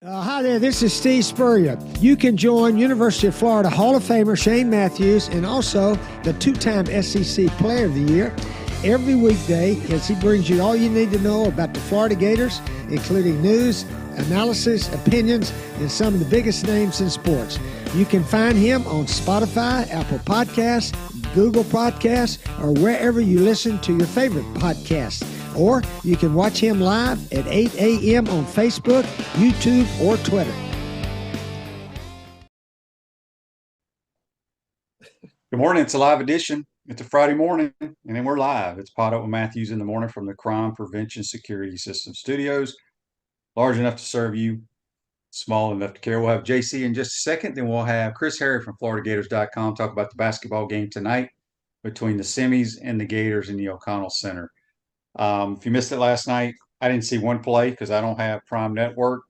Hi there, this is Steve Spurrier. You can join University of Florida Hall of Famer Shane Matthews and also the two-time SEC Player of the Year every weekday as he brings you all you need to know about the Florida Gators, including news, analysis, opinions, and some of the biggest names in sports. You can find him on Spotify, Apple Podcasts, Google Podcasts, or wherever you listen to your favorite podcasts. Or you can watch him live at 8 a.m. on Facebook, YouTube, or Twitter. Good morning. It's a live edition. It's a Friday morning, and then we're live. It's PodUp with Matthews in the morning from the Crime Prevention Security System Studios. Large enough to serve you, small enough to care. We'll have JC in just a second. Then we'll have Chris Harry from FloridaGators.com talk about the basketball game tonight between the Semis and the Gators in the O'Connell Center. If you missed it last night, I didn't see one play because I don't have Prime Network.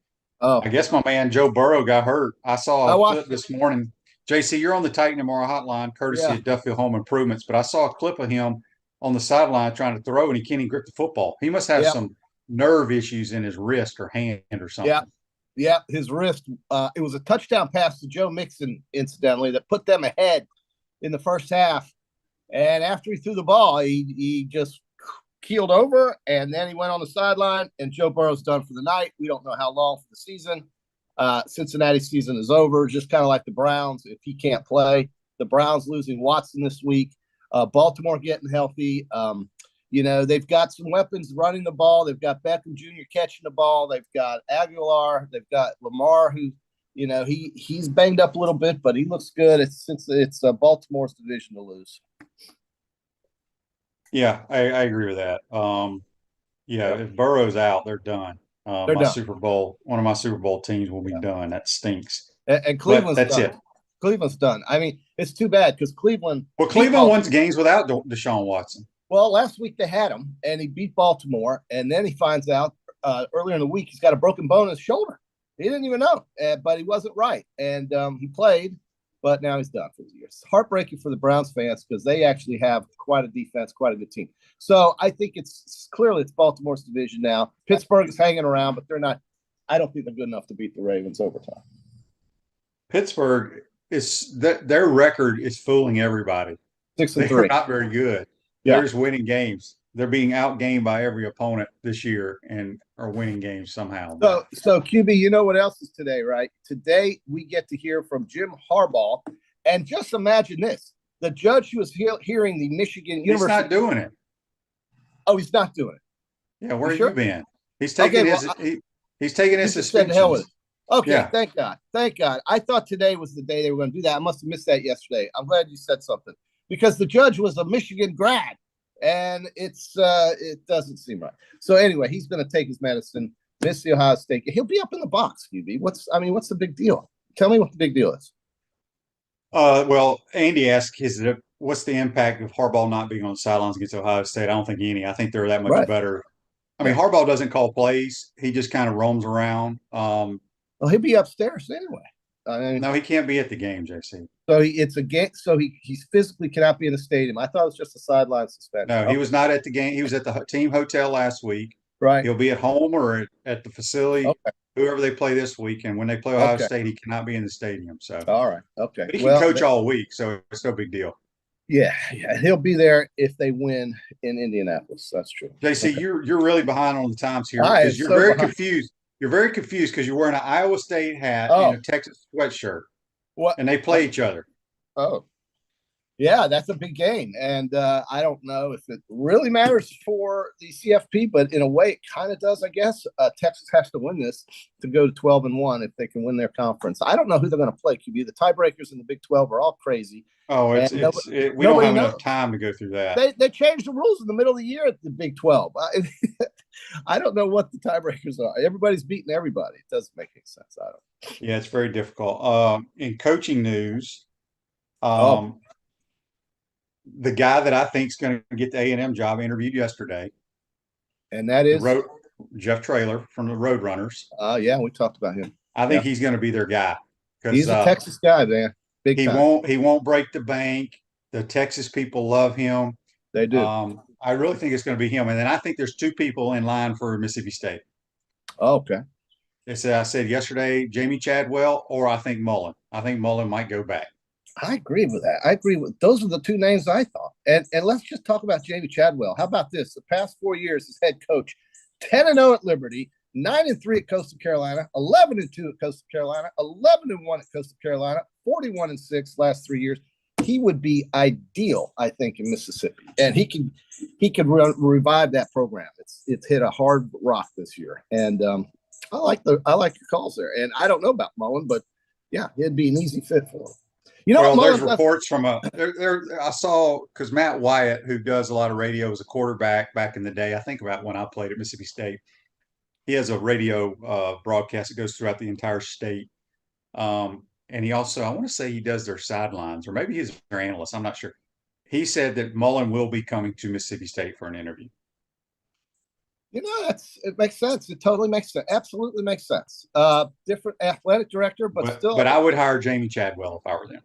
Oh, I guess my man Joe Burrow got hurt. I saw I a clip this morning. JC, you're on the Titan tomorrow hotline, courtesy Yeah. of Duffield Home Improvements. But I saw a clip of him on the sideline trying to throw, and he can't even grip the football. He must have Yeah. some nerve issues in his wrist or hand or something. Yeah, his wrist. It was a touchdown pass to Joe Mixon, incidentally, that put them ahead in the first half. And after he threw the ball, he just keeled over, and then he went on the sideline, and Joe Burrow's done for the night. We don't know how long for the season. Cincinnati's season is over, just kind of like the Browns. If he can't play, the Browns losing Watson this week, Baltimore getting healthy. They've got some weapons running the ball. They've got Beckham Jr. catching the ball. They've got Aguilar. They've got Lamar, who, he's banged up a little bit, but he looks good. It's Baltimore's division to lose. Yeah, I agree with that. If Burrow's out, they're done. They're done. One of my Super Bowl teams will be done. That stinks. And Cleveland's But that's done. it. Cleveland's done. I mean, it's too bad because Cleveland. Well, Cleveland won games without Deshaun Watson. Well, last week they had him, and he beat Baltimore, and then he finds out earlier in the week he's got a broken bone in his shoulder. He didn't even know, but he wasn't right, and he played, but now he's done for the year. It's heartbreaking for the Browns fans because they actually have quite a defense, quite a good team. So I think it's Baltimore's division now. Pittsburgh is hanging around, but they're not. I don't think they're good enough to beat the Ravens overtime. Pittsburgh their record is fooling everybody. 6-3. They're not very good. Yeah. They're just winning games. They're being outgamed by every opponent this year and are winning games somehow. So QB, you know what else is today, right? Today we get to hear from Jim Harbaugh, and just imagine this: the judge who was hearing the Michigan University. He's not doing it. Oh, he's not doing it. Yeah, where have you been? He's taking he's taking his suspension. Okay, yeah. Thank God. I thought today was the day they were going to do that. I must have missed that yesterday. I'm glad you said something because the judge was a Michigan grad, and it doesn't seem right. So anyway, he's going to take his medicine, miss the Ohio State. He'll be up in the box, QB. What's the big deal? Tell me what the big deal is. Well, Andy asked, what's the impact of Harbaugh not being on the sidelines against Ohio State? I don't think any. I think they're that much better. I mean, Harbaugh doesn't call plays. He just kind of roams around. Well, he'll be upstairs anyway. No, he can't be at the game, JC. So it's a game. So he physically cannot be in the stadium. I thought it was just a sideline suspension. No, he was not at the game. He was at the team hotel last week. Right. He'll be at home or at the facility, whoever they play this week. And when they play Ohio State, he cannot be in the stadium. So all right, okay. But he can coach all week, so it's no big deal. Yeah, he'll be there if they win in Indianapolis. That's true. JC, you're really behind on the times here because you're very confused. You're very confused because you're wearing an Iowa State hat and a Texas sweatshirt. What? And they play each other. Oh, yeah, that's a big game. And I don't know if it really matters for the CFP, but in a way, it kind of does, I guess. Texas has to win this to go to 12-1 if they can win their conference. I don't know who they're going to play, QB. The tiebreakers in the Big 12 are all crazy. Oh, we don't have enough time to go through that. They changed the rules in the middle of the year at the Big 12. I don't know what the tiebreakers are. Everybody's beating everybody. It doesn't make any sense. I don't. Yeah, it's very difficult. In coaching news, the guy that I think is going to get the A&M job interviewed yesterday. And that is? Jeff Traylor from the Roadrunners. Yeah, we talked about him. I think he's going to be their guy. He's a Texas guy, man. He won't break the bank. The Texas people love him. They do. I really think it's going to be him. And then I think there's two people in line for Mississippi State. Oh, okay. I said yesterday, Jamie Chadwell, or I think Mullen. I think Mullen might go back. I agree with that. I agree with those are the two names I thought. And let's just talk about Jamie Chadwell. How about this? The past 4 years as head coach, 10-0 at Liberty, 9-3 at Coastal Carolina, 11-2 at Coastal Carolina, 11-1 at Coastal Carolina, 41-6 last 3 years. He would be ideal, I think, in Mississippi, and he can revive that program. It's hit a hard rock this year, and I like your calls there. And I don't know about Mullen, but yeah, it'd be an easy fit for him. You know, well, there's reports from I saw, because Matt Wyatt, who does a lot of radio, was a quarterback back in the day. I think about when I played at Mississippi State. He has a radio broadcast that goes throughout the entire state. And he also, I want to say he does their sidelines, or maybe he's their analyst. I'm not sure. He said that Mullen will be coming to Mississippi State for an interview. You know, it makes sense. It totally makes sense. Absolutely makes sense. Different athletic director, but still. But I would hire Jamie Chadwell if I were them.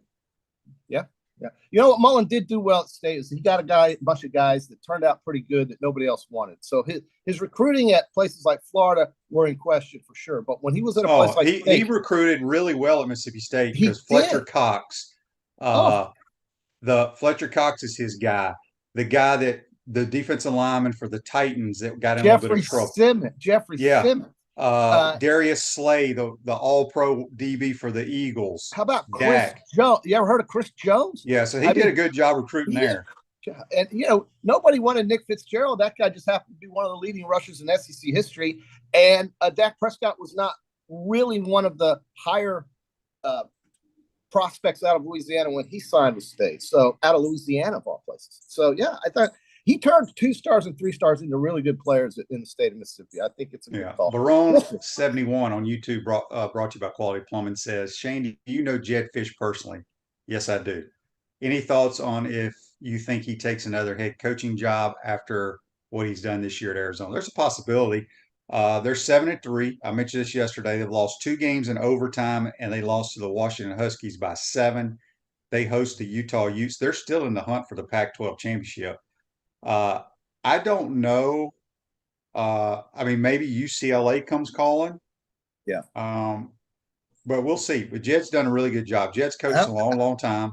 Yeah. Yeah. You know what Mullen did do well at State is he got a bunch of guys that turned out pretty good that nobody else wanted. So his recruiting at places like Florida were in question for sure. But when he was at a place like State, he recruited really well at Mississippi State because Fletcher Cox, Fletcher Cox is his guy, the guy that the defensive lineman for the Titans that got in a little bit of trouble. Jeffrey Simmons. Darius Slay, the all-pro DB for the Eagles. How about Chris Jones? You ever heard of Chris Jones? Yeah, so he did a good job recruiting there. And, you know, nobody wanted Nick Fitzgerald. That guy just happened to be one of the leading rushers in SEC history. And Dak Prescott was not really one of the higher prospects out of Louisiana when he signed with State. So out of Louisiana, of all places. So, yeah, I thought he turned 2 stars and 3 stars into really good players in the state of Mississippi. I think it's a good call. Barone71 on YouTube brought to you by Quality Plumbing says, Shane, do you know Jed Fish personally? Yes, I do. Any thoughts on if you think he takes another head coaching job after what he's done this year at Arizona? There's a possibility. They're 7-3. I mentioned this yesterday. They've lost 2 games in overtime, and they lost to the Washington Huskies by 7. They host the Utah Utes. They're still in the hunt for the Pac-12 championship. I don't know. I mean, maybe UCLA comes calling. Yeah. But we'll see. But Jed's done a really good job. Jed's coached a long, long time.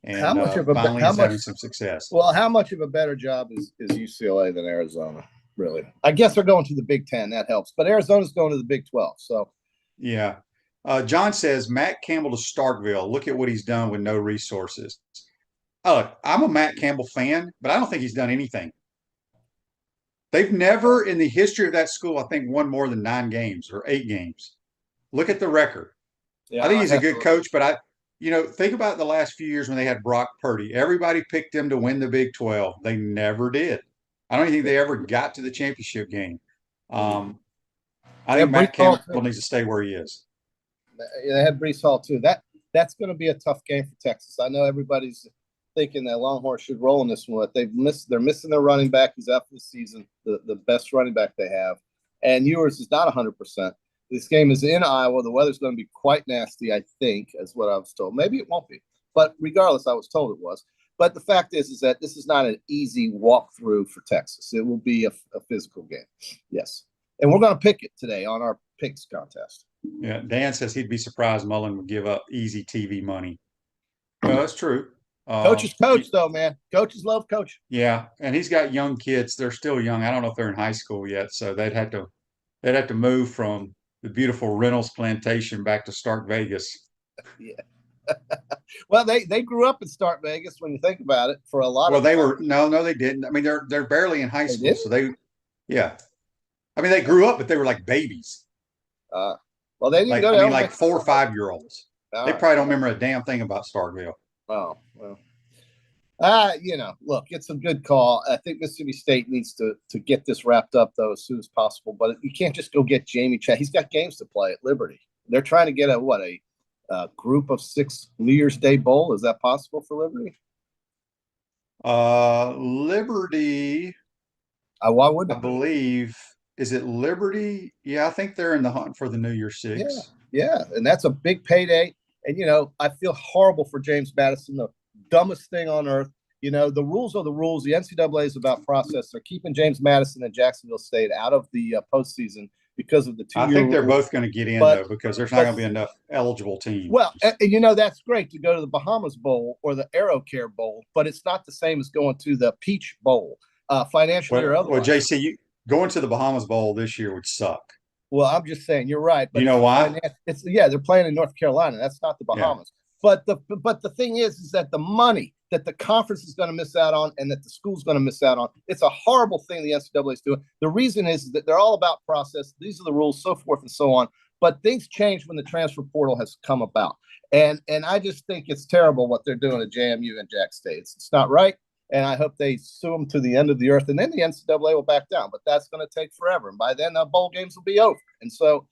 And finally he's having some success. Well, how much of a better job is UCLA than Arizona, really? I guess they're going to the Big Ten. That helps. But Arizona's going to the Big 12. So, yeah. John says, Matt Campbell to Starkville. Look at what he's done with no resources. Look, I'm a Matt Campbell fan, but I don't think he's done anything. They've never, in the history of that school, I think, won more than 9 games or 8 games. Look at the record. Yeah, I think he's a good coach, but think about the last few years when they had Brock Purdy. Everybody picked him to win the Big 12. They never did. I don't think they ever got to the championship game. I think Matt Campbell needs to stay where he is. They had Breece Hall, too. That's going to be a tough game for Texas. I know everybody's thinking that Longhorns should roll in this one, but they're missing their running back. He's out for the season, the best running back they have. And Ewers is not 100%. This game is in Iowa. The weather's going to be quite nasty, I think, is what I was told. Maybe it won't be. But regardless, I was told it was. But the fact is that this is not an easy walkthrough for Texas. It will be a physical game. Yes. And we're going to pick it today on our picks contest. Yeah. Dan says he'd be surprised Mullen would give up easy TV money. Well, that's true. Coaches coach, though, man. Coaches love coach. Yeah, and he's got young kids. They're still young. I don't know if they're in high school yet, so they'd have to move from the beautiful Reynolds Plantation back to Stark Vegas. Yeah. Well, they grew up in Stark Vegas when you think about it. For a lot. Well, they didn't. I mean, they're barely in high school, so yeah. I mean, they grew up, but they were like babies. Well, they didn't go. Like 4 or 5-year-olds. They probably don't remember a damn thing about Starkville. Oh, well. Look, it's a good call. I think Mississippi State needs to get this wrapped up, though, as soon as possible. But you can't just go get Jamie Chad. He's got games to play at Liberty. They're trying to get a group of 6 New Year's Day Bowl. Is that possible for Liberty? Liberty. Why wouldn't I believe. Is it Liberty? Yeah, I think they're in the hunt for the New Year's Six. Yeah, and that's a big payday. And, I feel horrible for James Madison, the dumbest thing on earth. The rules are the rules. The NCAA is about process. They're keeping James Madison and Jacksonville State out of the postseason because of the 2 year. I think they're both going to get in, though, because there's not going to be enough eligible teams. Well, and that's great to go to the Bahamas Bowl or the AeroCare Bowl, but it's not the same as going to the Peach Bowl, financially or otherwise. Well, JC, going to the Bahamas Bowl this year would suck. Well, I'm just saying, you're right. But you know why? They're playing in North Carolina. That's not the Bahamas. Yeah. But the thing is that the money that the conference is going to miss out on and that the school's going to miss out on, it's a horrible thing the NCAA is doing. The reason is that they're all about process. These are the rules, so forth and so on. But things change when the transfer portal has come about. And I just think it's terrible what they're doing at JMU and Jack State. It's not right. And I hope they sue them to the end of the earth. And then the NCAA will back down. But that's going to take forever. And by then, the bowl games will be over. And so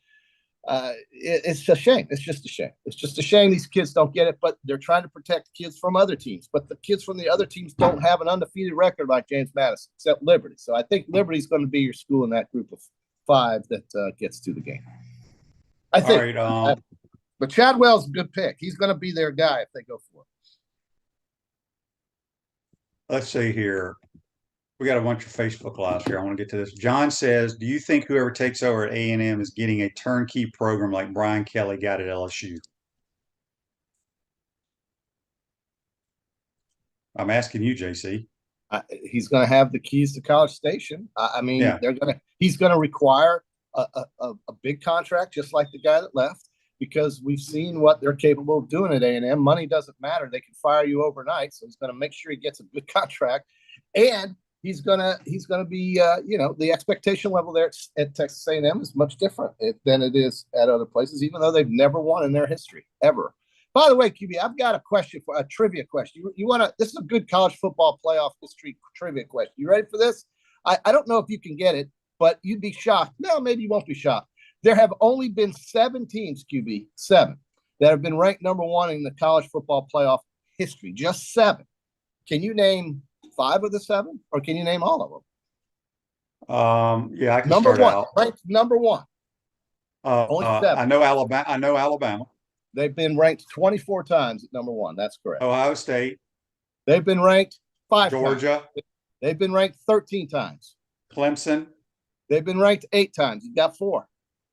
it's a shame. It's just a shame. It's just a shame these kids don't get it. But they're trying to protect kids from other teams. But the kids from the other teams don't have an undefeated record like James Madison, except Liberty. So I think Liberty's going to be your school in that group of 5 that gets to the game. I think. All right, but Chadwell's a good pick. He's going to be their guy if they go for it. Let's see here. We got a bunch of Facebook lives here. I want to get to this. John says, do you think whoever takes over at A&M is getting a turnkey program like Brian Kelly got at LSU? I'm asking you, JC. He's going to have the keys to College Station. He's going to require a big contract, just like the guy that left, because we've seen what they're capable of doing at A&M. Money doesn't matter. They can fire you overnight. So he's going to make sure he gets a good contract. And he's going to be, the expectation level there at Texas A&M is much different than it is at other places, even though they've never won in their history, ever. By the way, QB, I've got a trivia question. This is a good college football playoff history trivia question. You ready for this? I don't know if you can get it, but you'd be shocked. No, maybe you won't be shocked. There have only been 7 teams, QB, 7, that have been ranked number 1 in the college football playoff history. Just 7. Can you name 5 of the 7, or can you name all of them? Yeah, I can number start 1, out. Ranked number 1. Only 7. I know Alabama. They've been ranked 24 times at number 1. That's correct. Ohio State. They've been ranked 5 Georgia. times. They've been ranked 13 times. Clemson. They've been ranked 8 times. You got 4.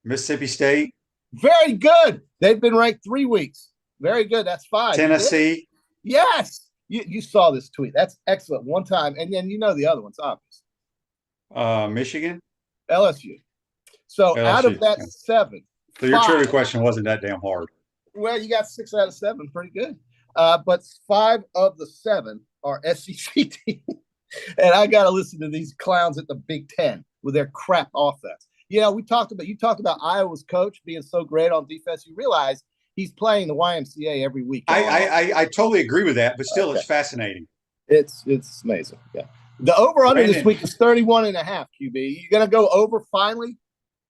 Mississippi State. Very good. They've been ranked 3 weeks. Very good. That's 5. Tennessee. Yes. You saw this tweet. That's excellent. 1 time. And then the other one's obvious. Michigan. LSU. So LSU, out of that 7. So your trivia question wasn't that damn hard. Well, you got 6 out of 7. Pretty good. But 5 of the 7 are SEC teams. And I got to listen to these clowns at the Big Ten with their crap offense. You talked about Iowa's coach being so great on defense. You realize he's playing the YMCA every week. I totally agree with that, but still, It's fascinating. It's amazing. Yeah. The over-under this week is 31.5, QB. You going to go over finally?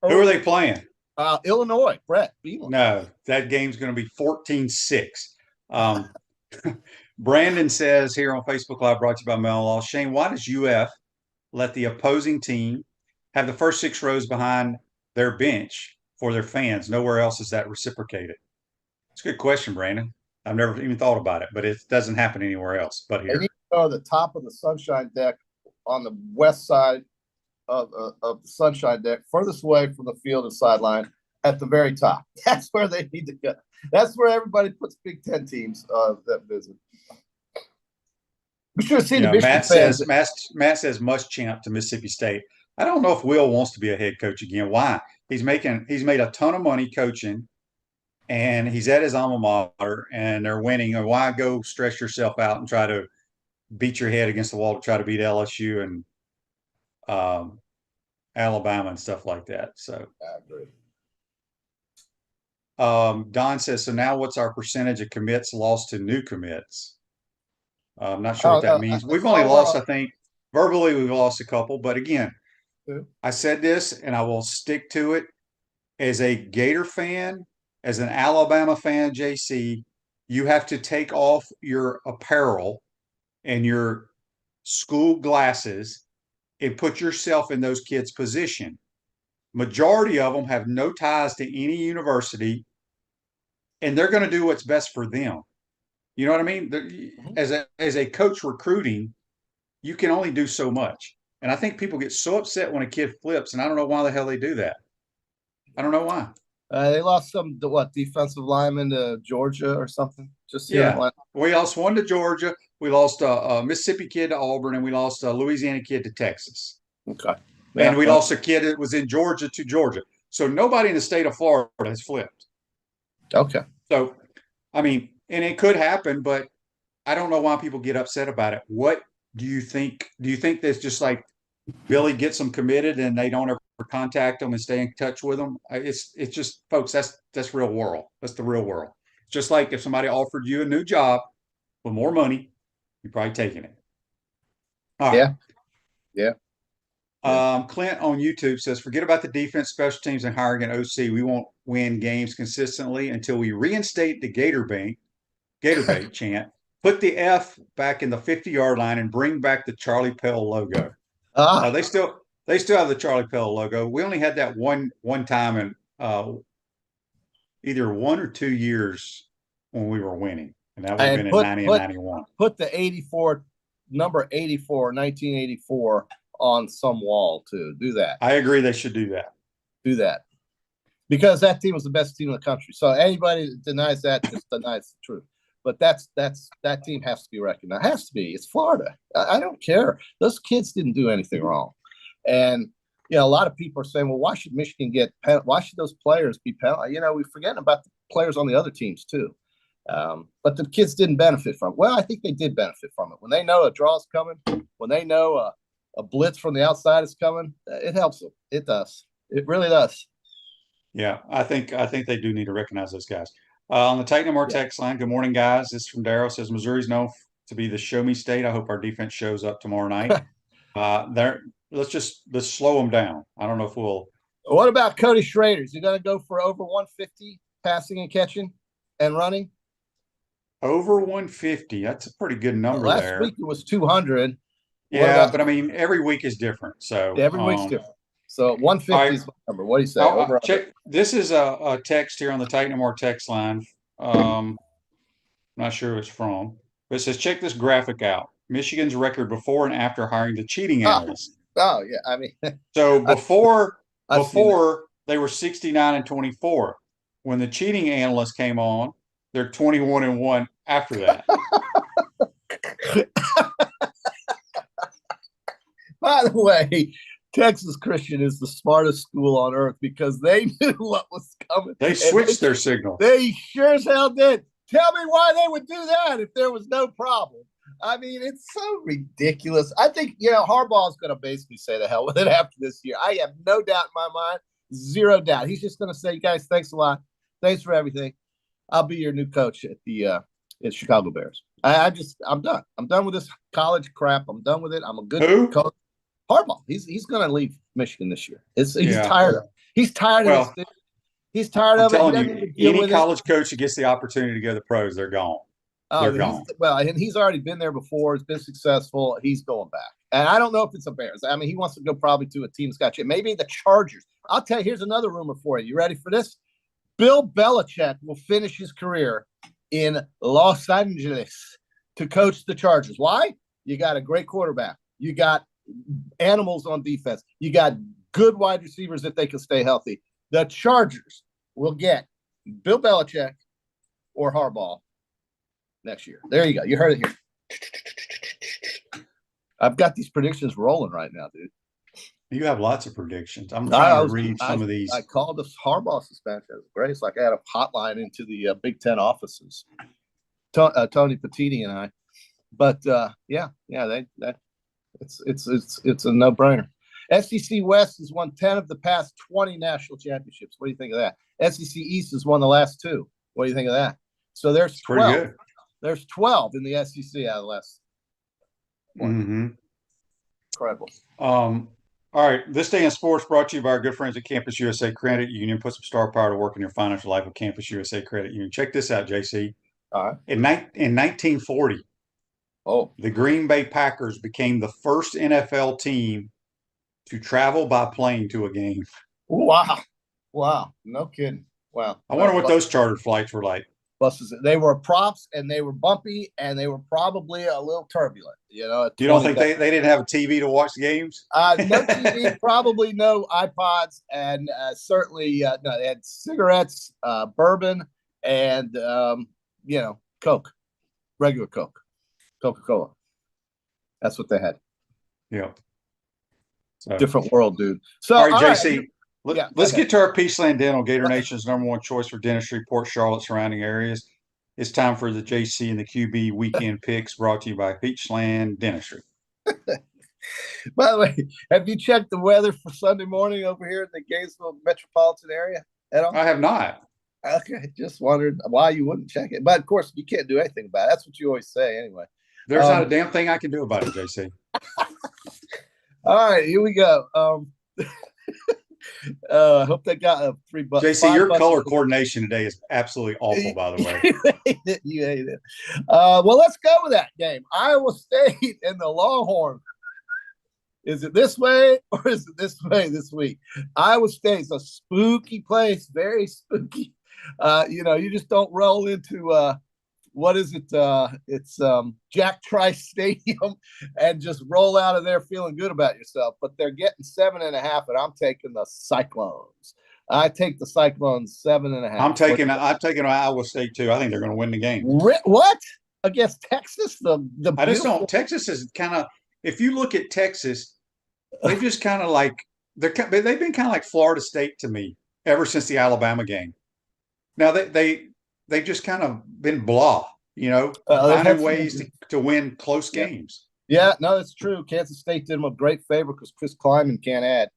Who are they playing? Illinois. Brett Beeman. No, that game's going to be 14-6. Brandon says here on Facebook Live, brought to you by Mel Law, Shane, why does UF let the opposing team have the first 6 rows behind their bench for their fans? Nowhere else is that reciprocated. It's a good question, Brandon. I've never even thought about it, but it doesn't happen anywhere else but here. And you go to the top of the Sunshine Deck on the west side of the Sunshine Deck, furthest away from the field and sideline, at the very top. That's where they need to go. That's where everybody puts Big Ten teams that visit. We should have seen the Michigan fans. Matt says Muschamp to Mississippi State. I don't know if Will wants to be a head coach again. Why? He's made a ton of money coaching, and he's at his alma mater, and they're winning. And why go stress yourself out and try to beat your head against the wall to try to beat LSU and Alabama and stuff like that? So I agree. Don says, so now what's our percentage of commits lost to new commits? I'm not sure what that means. We've only lost, I think, verbally we've lost a couple. But again, I said this and I will stick to it. As a Gator fan, as an Alabama fan, JC, you have to take off your apparel and your school glasses and put yourself in those kids' position. Majority of them have no ties to any university, and they're going to do what's best for them. You know what I mean? As a coach recruiting, you can only do so much. And I think people get so upset when a kid flips, and I don't know why the hell they do that. I don't know why. They lost some defensive lineman to Georgia or something. Just Yeah, we lost one to Georgia. We lost a Mississippi kid to Auburn, and we lost a Louisiana kid to Texas. Okay. And we lost a kid that was in Georgia to Georgia. So nobody in the state of Florida has flipped. Okay. So, I mean, and it could happen, but I don't know why people get upset about it. What do you think? Do you think that's just like Billy gets them committed and they don't ever contact them and stay in touch with them? It's just, folks, that's real world. That's the real world. It's just like if somebody offered you a new job with more money, you're probably taking it. All right. Yeah. Clint on YouTube says, forget about the defense, special teams, and hiring an OC. We won't win games consistently until we reinstate the Gator bait chant, put the F back in the 50-yard line, and bring back the Charlie Pell logo. They still have the Charlie Pell logo. We only had that one time in either 1 or 2 years when we were winning, and that would have been in 90 and 91. Put the 84 number 84, 1984 on some wall too. Do that. I agree. They should do that. Do that. Because that team was the best team in the country. So anybody that denies that just denies the truth. But that team has to be recognized. It has to be. It's Florida. I don't care. Those kids didn't do anything wrong. And a lot of people are saying, well, why should Michigan why should those players be penalized? We're forgetting about the players on the other teams too. But the kids didn't benefit from it. Well, I think they did benefit from it. When they know a draw's coming, when they know a blitz from the outside is coming, it helps them. It does. It really does. Yeah, I think they do need to recognize those guys. On the Titan More text line, good morning, guys. This is from Darryl. Says Missouri's known to be the show me state. I hope our defense shows up tomorrow night. Let's slow them down. I don't know if we'll. What about Cody Schrader? Is he going to go for over 150 passing and catching and running? Over 150. That's a pretty good number there. Last week it was 200. Yeah, but I mean, every week is different. So every week's different. So 150 is my number. What do you say? Check. This is a text here on the Titan More text line. Not sure who it's from, but it says, check this graphic out. Michigan's record before and after hiring the cheating analyst. Oh yeah, I mean. So before they were 69-24. When the cheating analyst came on, they're 21-1 after that. By the way, Texas Christian is the smartest school on earth because they knew what was coming. They switched their signal. They sure as hell did. Tell me why they would do that if there was no problem. I mean, it's so ridiculous. I think, Harbaugh is going to basically say the hell with it after this year. I have no doubt in my mind, zero doubt. He's just going to say, guys, thanks a lot. Thanks for everything. I'll be your new coach at the Chicago Bears. I'm done. I'm done with this college crap. I'm done with it. I'm a good coach. Harbaugh. He's going to leave Michigan this year. He's tired of it. He's tired of it. He's tired of it. I'm telling you, any college coach that gets the opportunity to go to the pros, they're gone. They're gone. And he's already been there before. He's been successful. He's going back. And I don't know if it's a Bears. I mean, he wants to go probably to a team that's got you. Maybe the Chargers. I'll tell you, here's another rumor for you. You ready for this? Bill Belichick will finish his career in Los Angeles to coach the Chargers. Why? You got a great quarterback. You got animals on defense. You got good wide receivers if they can stay healthy. The Chargers will get Bill Belichick or Harbaugh next year. There you go. You heard it here. I've got these predictions rolling right now, dude. You have lots of predictions. I'm trying to read some of these. I called this Harbaugh suspension. It was great. It's like I had a hotline into the Big Ten offices. Tony Petiti and I. But it's a no-brainer. SEC West has won 10 of the past 20 national championships. What do you think of that? SEC East has won the last 2. What do you think of that? So there's 12. Pretty good. There's 12 in the SEC out of the last one. Mm-hmm. Incredible. All right. This Day in Sports brought to you by our good friends at Campus USA Credit Union. Put some star power to work in your financial life with Campus USA Credit Union. Check this out, JC. All right. In 1940, the Green Bay Packers became the first NFL team to travel by plane to a game. Wow. No kidding. Wow. I wonder what those chartered flights were like. buses. They were props, and they were bumpy, and they were probably a little turbulent. You know, You don't think they didn't have a TV to watch the games? No TV, probably no iPods, and certainly no. They had cigarettes, bourbon, and Coke, regular Coke, Coca-Cola. That's what they had. Yeah. So. Different world, dude. So, all right, JC, let's okay. get to our Peachland Dental, Gator Nation's #1 choice for dentistry, Port Charlotte, surrounding areas. It's time for the JC and the QB weekend picks, brought to you by Peachland Dentistry. By the way, have you checked the weather for Sunday morning over here in the Gainesville metropolitan area at all? I have not. Okay, just wondered why you wouldn't check it. But of course, you can't do anything about it. That's what you always say, anyway. There's not a damn thing I can do about it, JC. All right, here we go. I hope they got $3. JC, your color coordination today is absolutely awful, by the way. You hate it. Well, let's go with that game. Iowa State and the Longhorns. Is it this way or is it this way this week? Iowa State's a spooky place, very spooky. You just don't roll into what is it? It's Jack Trice Stadium and just roll out of there feeling good about yourself. But they're getting 7.5, and I'm taking the Cyclones. I take the Cyclones 7.5. I'm taking Iowa State too. I think they're going to win the game. What? Against Texas? I just don't. Texas is kind of. If you look at Texas, they've just kind of like they've been kind of like Florida State to me ever since the Alabama game. Now they've just kind of been blah, finding ways to win close games. Yeah, no, that's true. Kansas State did them a great favor because Chris Kleiman can't add.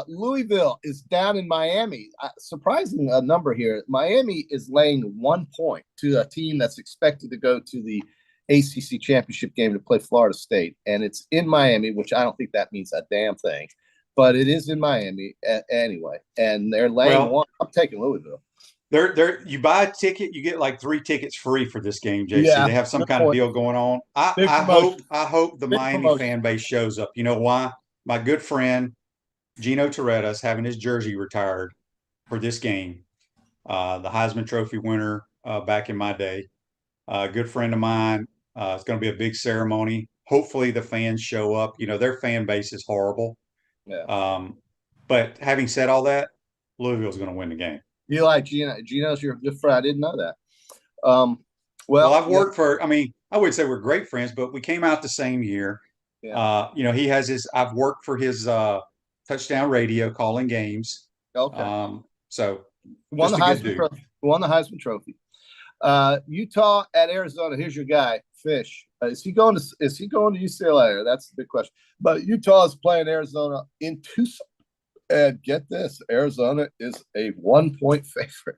Louisville is down in Miami. Surprising number here. Miami is laying 1 point to a team that's expected to go to the ACC championship game to play Florida State. And it's in Miami, which I don't think that means a damn thing. But it is in Miami anyway. And they're laying 1. I'm taking Louisville. You buy a ticket, you get like 3 tickets free for this game, JC. Yeah, they have some kind of deal going on. I hope the Miami fan base shows up. You know why? My good friend Gino Toretta is having his jersey retired for this game. The Heisman Trophy winner back in my day. A good friend of mine. It's going to be a big ceremony. Hopefully the fans show up. Their fan base is horrible. Yeah. But having said all that, Louisville's going to win the game. You like Gino? Gino's your good friend. I didn't know that. Well, I've worked for. I mean, I would say we're great friends, but we came out the same year. Yeah. He has his. I've worked for his touchdown radio calling games. Okay. So won the Heisman Trophy. Utah at Arizona. Here's your guy, Fish. Is he going to UCLA? That's the big question. But Utah is playing Arizona in Tucson. And get this, Arizona is a 1-point favorite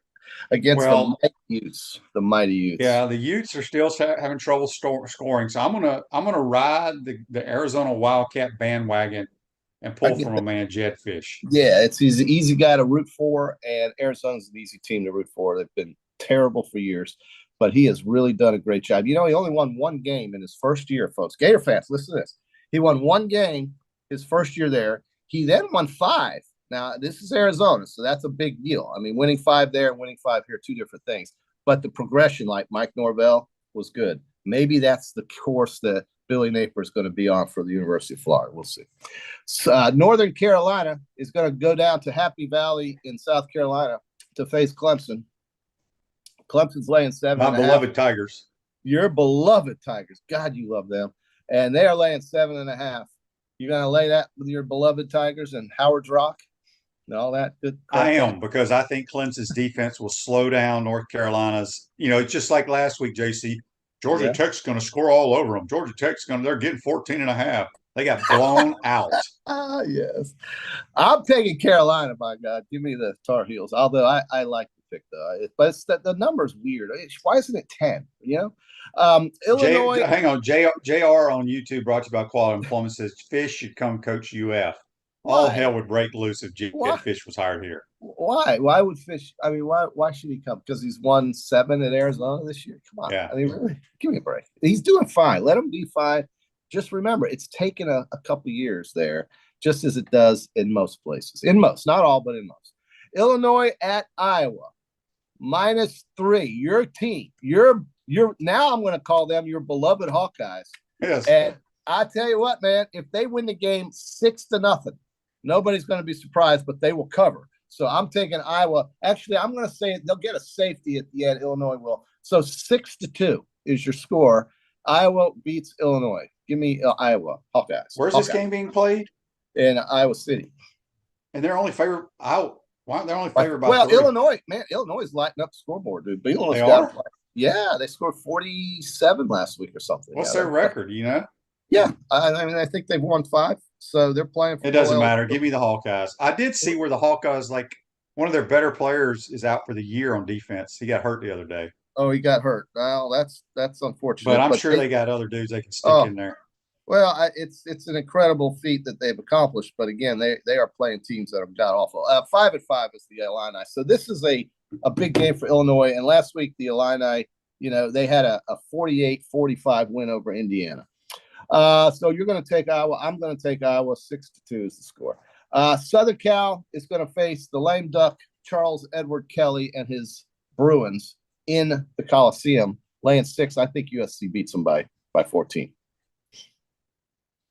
against the mighty Utes. Yeah, the Utes are still having trouble scoring. So I'm gonna ride the Arizona Wildcat bandwagon and pull from a man, Jed Fish. Yeah, he's an easy guy to root for, and Arizona's an easy team to root for. They've been terrible for years, but he has really done a great job. He only won 1 game in his first year, folks. Gator fans, listen to this. He won 1 game his first year there. He then won 5. Now, this is Arizona, so that's a big deal. I mean, winning 5 there and winning 5 here, 2 different things. But the progression, like Mike Norvell, was good. Maybe that's the course that Billy Napier is going to be on for the University of Florida. We'll see. Northern Carolina is going to go down to Happy Valley in South Carolina to face Clemson. Clemson's laying 7.5. My beloved Tigers. Your beloved Tigers. God, you love them. And they are laying 7.5. You're going to lay that with your beloved Tigers and Howard's Rock and all that good crap? I am, because I think Clemson's defense will slow down North Carolina's. It's just like last week, JC. Georgia Tech's going to score all over them. Georgia Tech's they're getting 14.5. They got blown out. Yes. I'm taking Carolina, by God. Give me the Tar Heels. Although I like the pick, though. But the number's weird. Why isn't it 10? Illinois. Hang on. JR on YouTube, brought to you by Quality Employment, says Fish should come coach UF. Why? All hell would break loose if Jed Fish was hired here. Why? Why would Fish? I mean, why should he come? Because he's won 7 at Arizona this year. Come on. Yeah. I mean, really, give me a break. He's doing fine. Let him be fine. Just remember, it's taken a couple years there, just as it does in most places. In most, not all, but in most. Illinois at Iowa. -3. Your team. Your now I'm going to call them your beloved Hawkeyes. Yes. And I tell you what, man, if they win the game 6-0, nobody's going to be surprised, but they will cover. So I'm taking Iowa. Actually, I'm going to say they'll get a safety at the end. Illinois will. So 6-2 is your score. Iowa beats Illinois. Give me Iowa Hawkeyes. Where's this game being played? In Iowa City. And they're only favored out. Why they're only favored by 3? Illinois, man, Illinois is lighting up the scoreboard, dude. But Illinois They are? Yeah, they scored 47 last week or something. What's their record? You know? Yeah, I mean, I think they've won 5, so they're playing. It doesn't matter. Give me the Hawkeyes. I did see where the Hawkeyes, like one of their better players, is out for the year on defense. He got hurt the other day. Oh, he got hurt. Well, that's unfortunate. But I'm sure they got other dudes they can stick in there. Well, it's an incredible feat that they've accomplished. But again, they are playing teams that are god awful. 5-5 is the Illini. So this is a big game for Illinois. And last week the Illini, they had a 48-45 win over Indiana. So you're going to take Iowa. I'm going to take Iowa. 6-2 is the score. Southern Cal is going to face the lame duck Charles Edward Kelly and his Bruins in the Coliseum, laying 6. I think USC beats them by 14.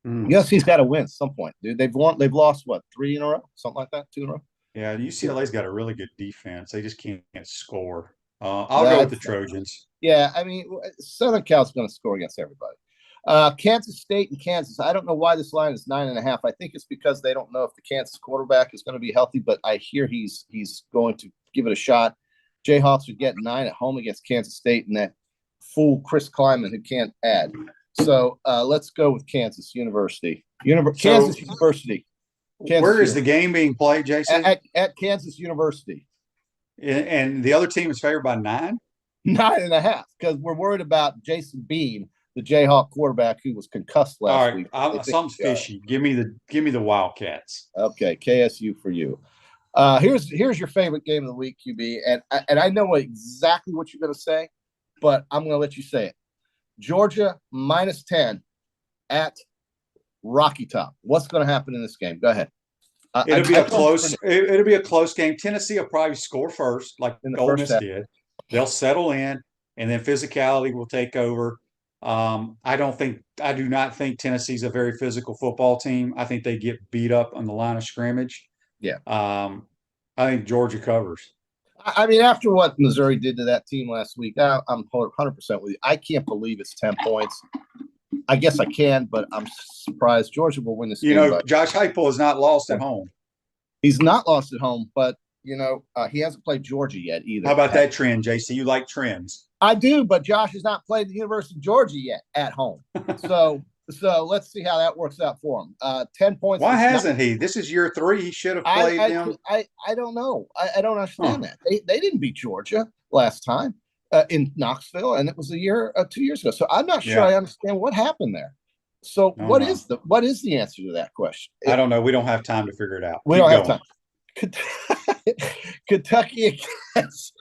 USC's got to win at some point, dude. They've lost what, 3 in a row, something like that, 2 in a row. Yeah, UCLA's got a really good defense. They just can't score. I'll go with the Trojans. Yeah, I mean, Southern Cal's going to score against everybody. Kansas State and Kansas. I don't know why this line is 9.5. I think it's because they don't know if the Kansas quarterback is going to be healthy, but I hear he's going to give it a shot. Jayhawks would get 9 at home against Kansas State and that fool Chris Kleiman who can't add. So let's go with Kansas University. Kansas University. Where is the game being played, Jason? At Kansas University. And the other team is favored by 9? 9.5, because we're worried about Jason Bean, the Jayhawk quarterback who was concussed last week. Something's fishy. Give me the Wildcats. Okay, KSU for you. Here's your favorite game of the week, QB, and I know exactly what you're going to say, but I'm going to let you say it. Georgia -10 at Rocky Top. What's going to happen in this game? Go ahead. It'll be a close game. Tennessee will probably score first, like Ole Miss did. They'll settle in, and then physicality will take over. I do not think Tennessee's a very physical football team. I think they get beat up on the line of scrimmage. Yeah. I think Georgia covers. I mean, after what Missouri did to that team last week, I'm 100% with you. I can't believe it's 10 points. I guess I can, but I'm surprised Georgia will win this game. Josh Heupel is not lost at home. He's not lost at home, but, he hasn't played Georgia yet either. How about that trend, JC? You like trends. I do, but Josh has not played the University of Georgia yet at home. So let's see how that works out for him. 10 points. Why hasn't he? This is year 3. He should have played them. I don't know. I don't understand that. They didn't beat Georgia last time in Knoxville, and it was 2 years ago. So I'm not sure I understand what happened there. So what is the answer to that question? I don't know. We don't have time to figure it out. We don't have time. Kentucky against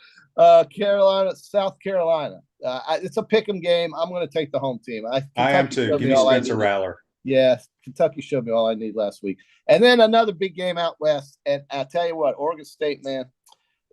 Carolina, South Carolina. It's a pick'em game. I'm going to take the home team. I am too. Give me Spencer Rattler. Yeah, Kentucky showed me all I need last week. And then another big game out west. And I tell you what, Oregon State, man,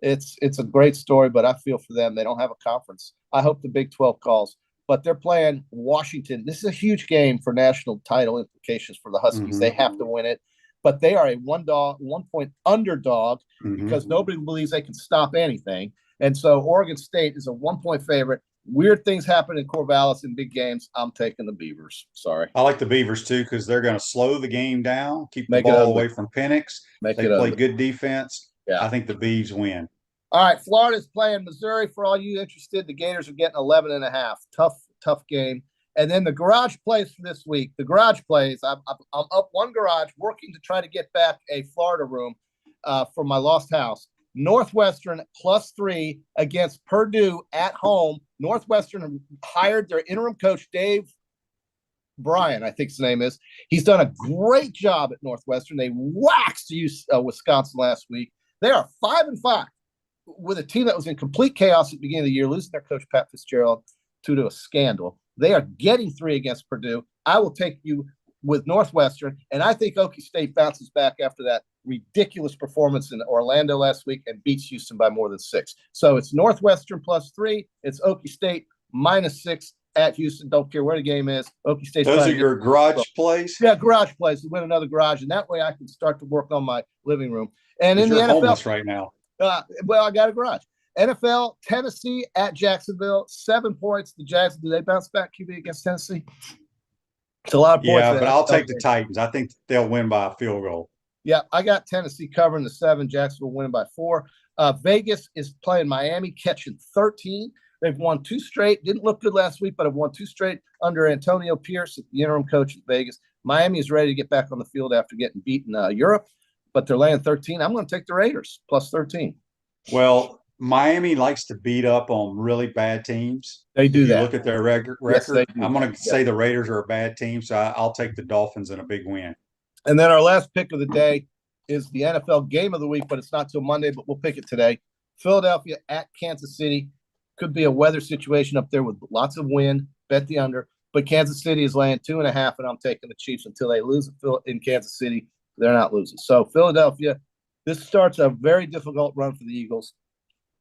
it's a great story, but I feel for them. They don't have a conference. I hope the Big 12 calls. But they're playing Washington. This is a huge game for national title implications for the Huskies. Mm-hmm. They have to win it. But they are a 1-point underdog because nobody believes they can stop anything. And so Oregon State is a 1-point favorite. Weird things happen in Corvallis in big games. I'm taking the Beavers. Sorry. I like the Beavers, too, because they're going to slow the game down, keep the ball away from Penix. They play good defense. Yeah. I think the Beavs win. All right, Florida's playing Missouri. For all you interested, the Gators are getting 11.5. Tough game. And then the garage plays for this week. The garage plays. I'm up one garage working to try to get back a Florida room for my lost house. Northwestern +3 against Purdue at home. Northwestern hired their interim coach, Dave Bryan, I think his name is. He's done a great job at Northwestern. They waxed Wisconsin last week. They are 5-5 with a team that was in complete chaos at the beginning of the year, losing their coach, Pat Fitzgerald, to a scandal. They are getting 3 against Purdue. I will take you with Northwestern, and I think Okie State bounces back after that ridiculous performance in Orlando last week and beats Houston by more than 6. So it's Northwestern +3. It's Okie State -6 at Houston. Don't care where the game is. Okie State. Those are your garage plays? Yeah, garage plays. To win another garage, and that way I can start to work on my living room. And in the NFL, homeless right now. Well, I got a garage. NFL, Tennessee at Jacksonville, 7 points. The Jags, do they bounce back QB against Tennessee? It's a lot of points. Yeah, but I'll take the Titans. I think they'll win by a field goal. Yeah, I got Tennessee covering the 7. Jacksonville winning by 4. Vegas is playing Miami, catching 13. They've won 2 straight. Didn't look good last week, but have won 2 straight under Antonio Pierce, the interim coach at Vegas. Miami is ready to get back on the field after getting beaten Europe, but they're laying 13. I'm going to take the Raiders +13. Well, Miami likes to beat up on really bad teams. They do that. Look at their record. Yes, they do. I'm going to say the Raiders are a bad team, so I'll take the Dolphins in a big win. And then our last pick of the day is the NFL game of the week, but it's not till Monday, but we'll pick it today. Philadelphia at Kansas City. Could be a weather situation up there with lots of wind. Bet the under. But Kansas City is laying 2.5, and I'm taking the Chiefs until they lose in Kansas City. They're not losing. So Philadelphia, this starts a very difficult run for the Eagles.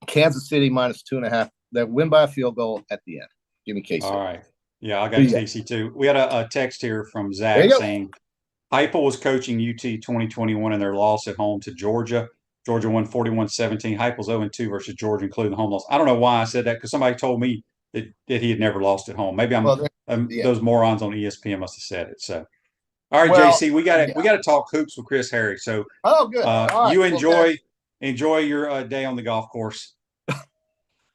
Kansas City -2.5. They win by a field goal at the end. Give me KC. All right. Yeah, I got KC too. We had a text here from Zach saying Heupel was coaching UT 2021 in their loss at home to Georgia. Georgia won 41-17. Heupel's 0-2 versus Georgia, including the home loss. I don't know why I said that because somebody told me that he had never lost at home. Maybe those morons on ESPN must have said it. So, all right, JC, we got to talk hoops with Chris Harry. So, good. Right, you enjoy your day on the golf course.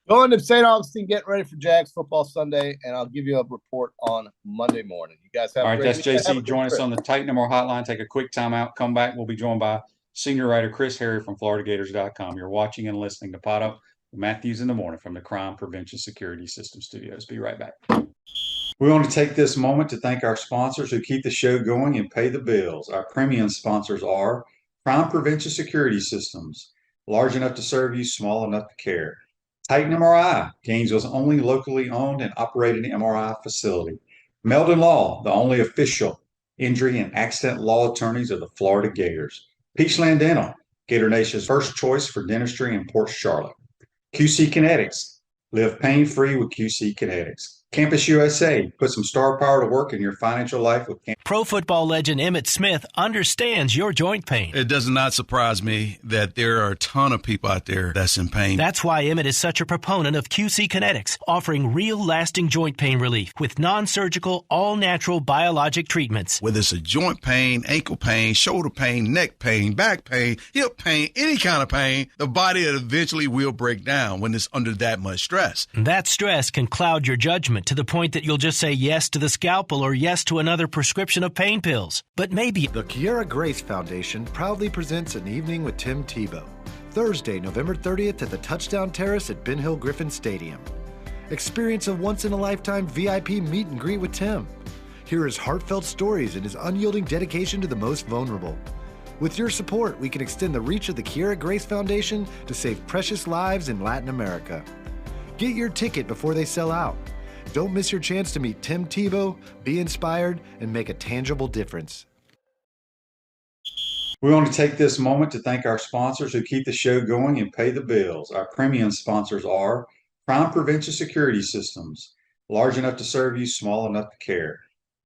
Going to St. Augustine, getting ready for Jags football Sunday, and I'll give you a report on Monday morning. You guys have all right. That's JC. Join us on the Titan No More Hotline. Take a quick timeout. Come back. We'll be joined by senior writer Chris Harry from FloridaGators.com. You're watching and listening to PodUp with Matthews in the Morning from the Crime Prevention Security System Studios. Be right back. We want to take this moment to thank our sponsors who keep the show going and pay the bills. Our premium sponsors are Crime Prevention Security Systems, large enough to serve you, small enough to care. Titan MRI, Gainesville's only locally owned and operated MRI facility. Meldon Law, the only official injury and accident law attorneys of the Florida Gators. Peachland Dental, Gator Nation's first choice for dentistry in Port Charlotte. QC Kinetics, live pain-free with QC Kinetics. Campus USA, put some star power to work in your financial life with Pro football legend Emmitt Smith understands your joint pain. It does not surprise me that there are a ton of people out there that's in pain. That's why Emmitt is such a proponent of QC Kinetics, offering real lasting joint pain relief with non-surgical, all-natural biologic treatments. Whether it's a joint pain, ankle pain, shoulder pain, neck pain, back pain, hip pain, any kind of pain, the body eventually will break down when it's under that much stress. That stress can cloud your judgment to the point that you'll just say yes to the scalpel or yes to another prescription of pain pills. But maybe the Kiara Grace Foundation proudly presents an evening with Tim Tebow, Thursday, November 30th at the Touchdown Terrace at Ben Hill Griffin Stadium. Experience a once-in-a-lifetime VIP meet and greet with Tim. Hear his heartfelt stories and his unyielding dedication to the most vulnerable. With your support, we can extend the reach of the Kiara Grace Foundation to save precious lives in Latin America. Get your ticket before they sell out. Don't miss your chance to meet Tim Tebow, be inspired, and make a tangible difference. We want to take this moment to thank our sponsors who keep the show going and pay the bills. Our premium sponsors are Crime Prevention Security Systems, large enough to serve you, small enough to care.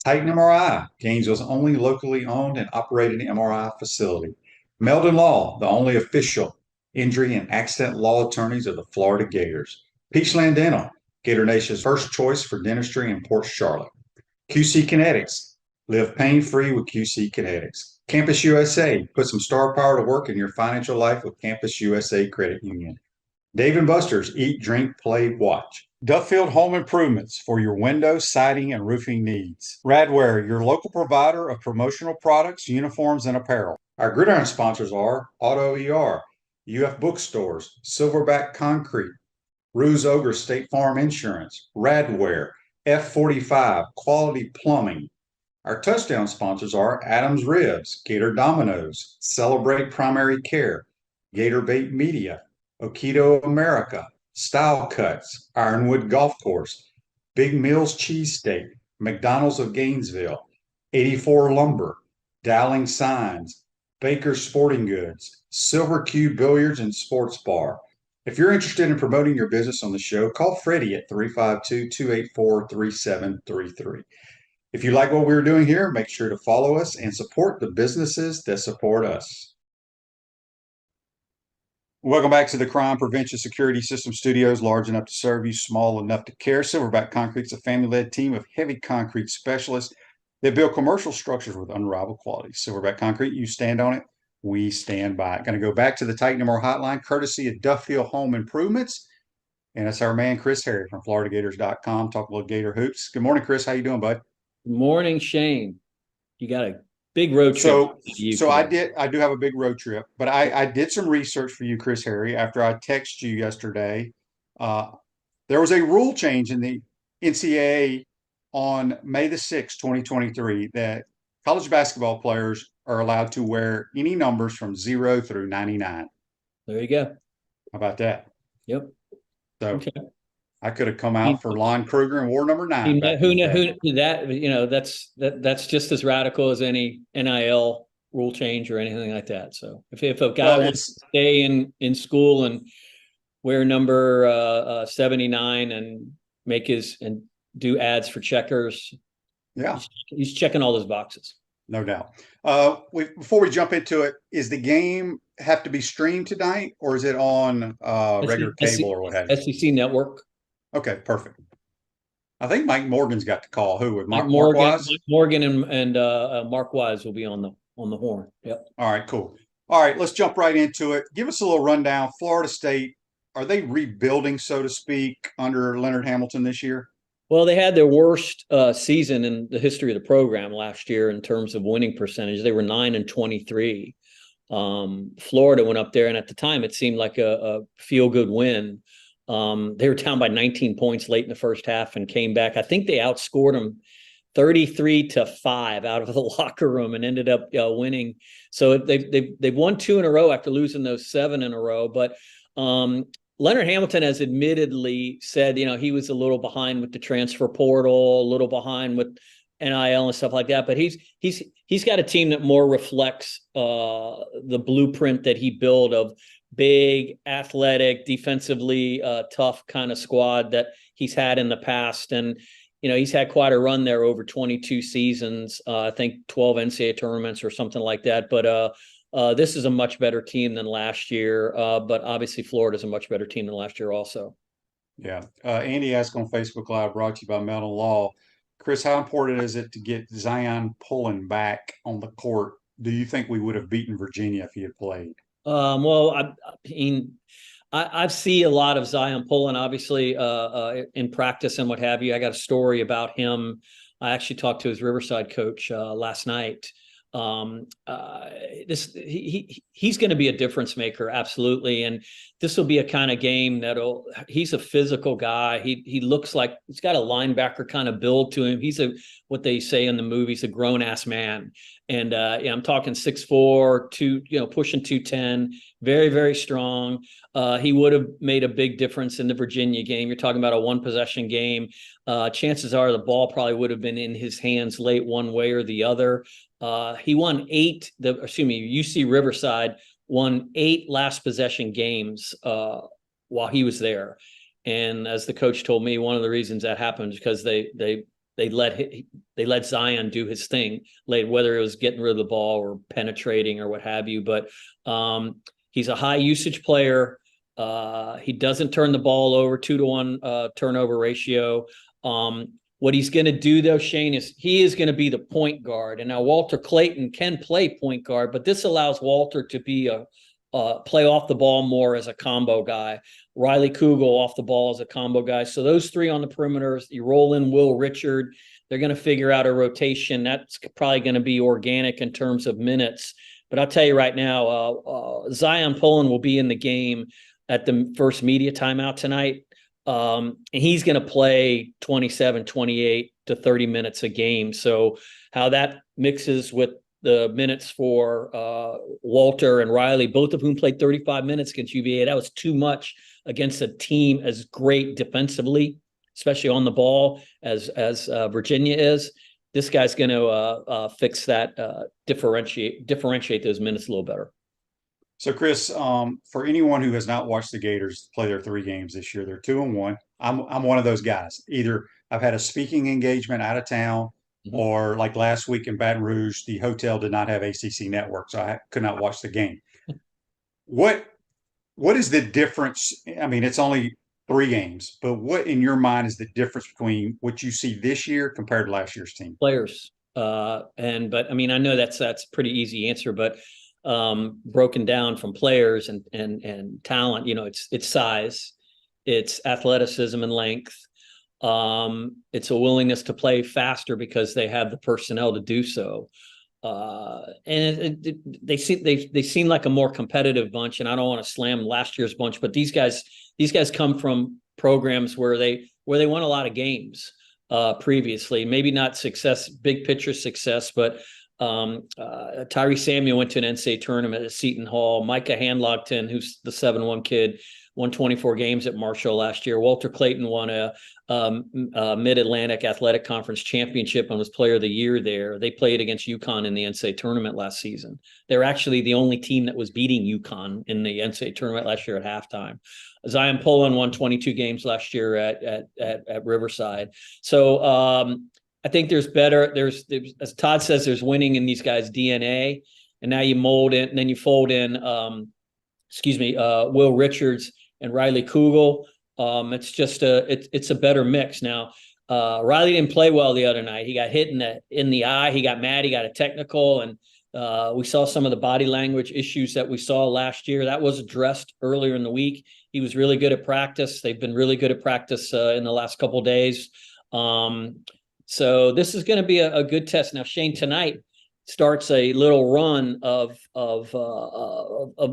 Titan MRI, Gainesville's only locally owned and operated MRI facility. Meldon Law, the only official injury and accident law attorneys of the Florida Gators. Peachland Dental, Gator Nation's first choice for dentistry in Port Charlotte. QC Kinetics, live pain-free with QC Kinetics. Campus USA, put some star power to work in your financial life with Campus USA Credit Union. Dave & Buster's, eat, drink, play, watch. Duffield Home Improvements for your window, siding, and roofing needs. Radware, your local provider of promotional products, uniforms, and apparel. Our gridiron sponsors are Auto ER, UF Bookstores, Silverback Concrete, Ruse Ogre State Farm Insurance, Radware, F45, Quality Plumbing. Our touchdown sponsors are Adams Ribs, Gator Dominoes, Celebrate Primary Care, Gator Bait Media, Okido America, Style Cuts, Ironwood Golf Course, Big Mills Cheesesteak, McDonald's of Gainesville, 84 Lumber, Dowling Signs, Baker's Sporting Goods, Silver Q Billiards and Sports Bar. If you're interested in promoting your business on the show, call Freddie at 352-284-3733. If you like what we're doing here, make sure to follow us and support the businesses that support us. Welcome back to the Crime Prevention Security System Studios, large enough to serve you, small enough to care. Silverback Concrete's a family-led team of heavy concrete specialists that build commercial structures with unrivaled quality. Silverback Concrete, you stand on it, we stand by it. Going to go back to the Titan More hotline, courtesy of Duffield Home Improvements. And it's our man, Chris Harry from FloridaGators.com, talk a little Gator hoops. Good morning, Chris. How you doing, bud? Good morning, Shane. You got a big road trip. So I do have a big road trip, but I did some research for you, Chris Harry, after I texted you yesterday. There was a rule change in the NCAA on May the 6th, 2023, that college basketball players are allowed to wear any numbers from 0 through 99. There you go. How about that? Yep. So Okay. I could have come out for Lon Kruger and wore number 9. Who that that's just as radical as any NIL rule change or anything like that. So if a guy wants to stay in school and wear number 79 and and do ads for Checkers, yeah, he's checking all those boxes. No doubt. Before we jump into it, is the game have to be streamed tonight, or is it on regular cable or what have you? SEC Network. Okay, perfect. I think Mike Morgan's got the call. Who with Mark Morgan? Wise? Mike Morgan and Mark Wise will be on the horn. Yep. All right, cool. All right, let's jump right into it. Give us a little rundown. Florida State, are they rebuilding, so to speak, under Leonard Hamilton this year? Well, they had their worst season in the history of the program last year in terms of winning percentage. They were 9-23. Florida went up there, and at the time, it seemed like a feel-good win. They were down by 19 points late in the first half and came back. I think they outscored them 33-5 out of the locker room and ended up winning. So they've won 2 in a row after losing those 7 in a row. But Leonard Hamilton has admittedly said, he was a little behind with the transfer portal, a little behind with NIL and stuff like that. But he's got a team that more reflects the blueprint that he built of big, athletic, defensively tough kind of squad that he's had in the past. And, he's had quite a run there over 22 seasons, I think 12 NCAA tournaments or something like that. But this is a much better team than last year. But obviously Florida's a much better team than last year also. Yeah. Andy asked on Facebook Live, brought to you by Melton Law. Chris, how important is it to get Zion Pullen back on the court? Do you think we would have beaten Virginia if he had played? Well, I see a lot of Zion Pullen, obviously, in practice and what have you. I got a story about him. I actually talked to his Riverside coach last night. He's going to be a difference maker, absolutely. And this will be a kind of game he's a physical guy. He looks like he's got a linebacker kind of build to him. He's what they say in the movies, a grown ass man. And I'm talking 6'4", pushing 210, very, very strong. He would have made a big difference in the Virginia game. You're talking about a 1-possession game. Chances are the ball probably would have been in his hands late one way or the other. He won UC Riverside won 8 last possession games while he was there. And as the coach told me, one of the reasons that happened is because they let Zion do his thing late, whether it was getting rid of the ball or penetrating or what have you. But he's a high usage player. He doesn't turn the ball over, 2-to-1 turnover ratio. What he's going to do, though, Shane, is he is going to be the point guard. And now Walter Clayton can play point guard, but this allows Walter to be play off the ball more as a combo guy. Riley Kugel off the ball as a combo guy. So those 3 on the perimeters, you roll in Will Richard. They're going to figure out a rotation. That's probably going to be organic in terms of minutes. But I'll tell you right now, Zion Pullen will be in the game at the first media timeout tonight. And he's going to play 27, 28 to 30 minutes a game. So how that mixes with the minutes for Walter and Riley, both of whom played 35 minutes against UVA, that was too much against a team as great defensively, especially on the ball as Virginia is. this guy's going to fix that, differentiate those minutes a little better. So, Chris, for anyone who has not watched the Gators play their 3 games this year, they're 2-1. I'm one of those guys. Either I've had a speaking engagement out of town, or like last week in Baton Rouge, the hotel did not have ACC network, so I could not watch the game. What is the difference? I mean, it's only 3 games, but what in your mind is the difference between what you see this year compared to last year's team? Players. But I mean, I know that's a pretty easy answer, but broken down from players and talent, it's size, it's athleticism and length. It's a willingness to play faster because they have the personnel to do so. And they seem like a more competitive bunch, and I don't want to slam last year's bunch, but these guys come from programs where they won a lot of games previously, maybe not big picture success, but Tyree Samuel went to an NCAA tournament at Seton Hall. Micah Handlockton, who's the 7-1 kid, won 24 games at Marshall last year. Walter Clayton won a Mid-Atlantic Athletic Conference championship and was player of the year there. They played against UConn in the NCAA tournament last season. They're actually the only team that was beating UConn in the NCAA tournament last year at halftime. Zion Pullen won 22 games last year at Riverside. So I think there's as Todd says, there's winning in these guys' DNA, and now you mold in, and then you fold in, Will Richards and Riley Kugel. It's just it's a better mix now. Riley didn't play well the other night. He got hit in the eye. He got mad. He got a technical, and we saw some of the body language issues that we saw last year. That was addressed earlier in the week. He was really good at practice. They've been really good at practice in the last couple of days. So this is going to be a good test. Now, Shane, tonight starts a little run of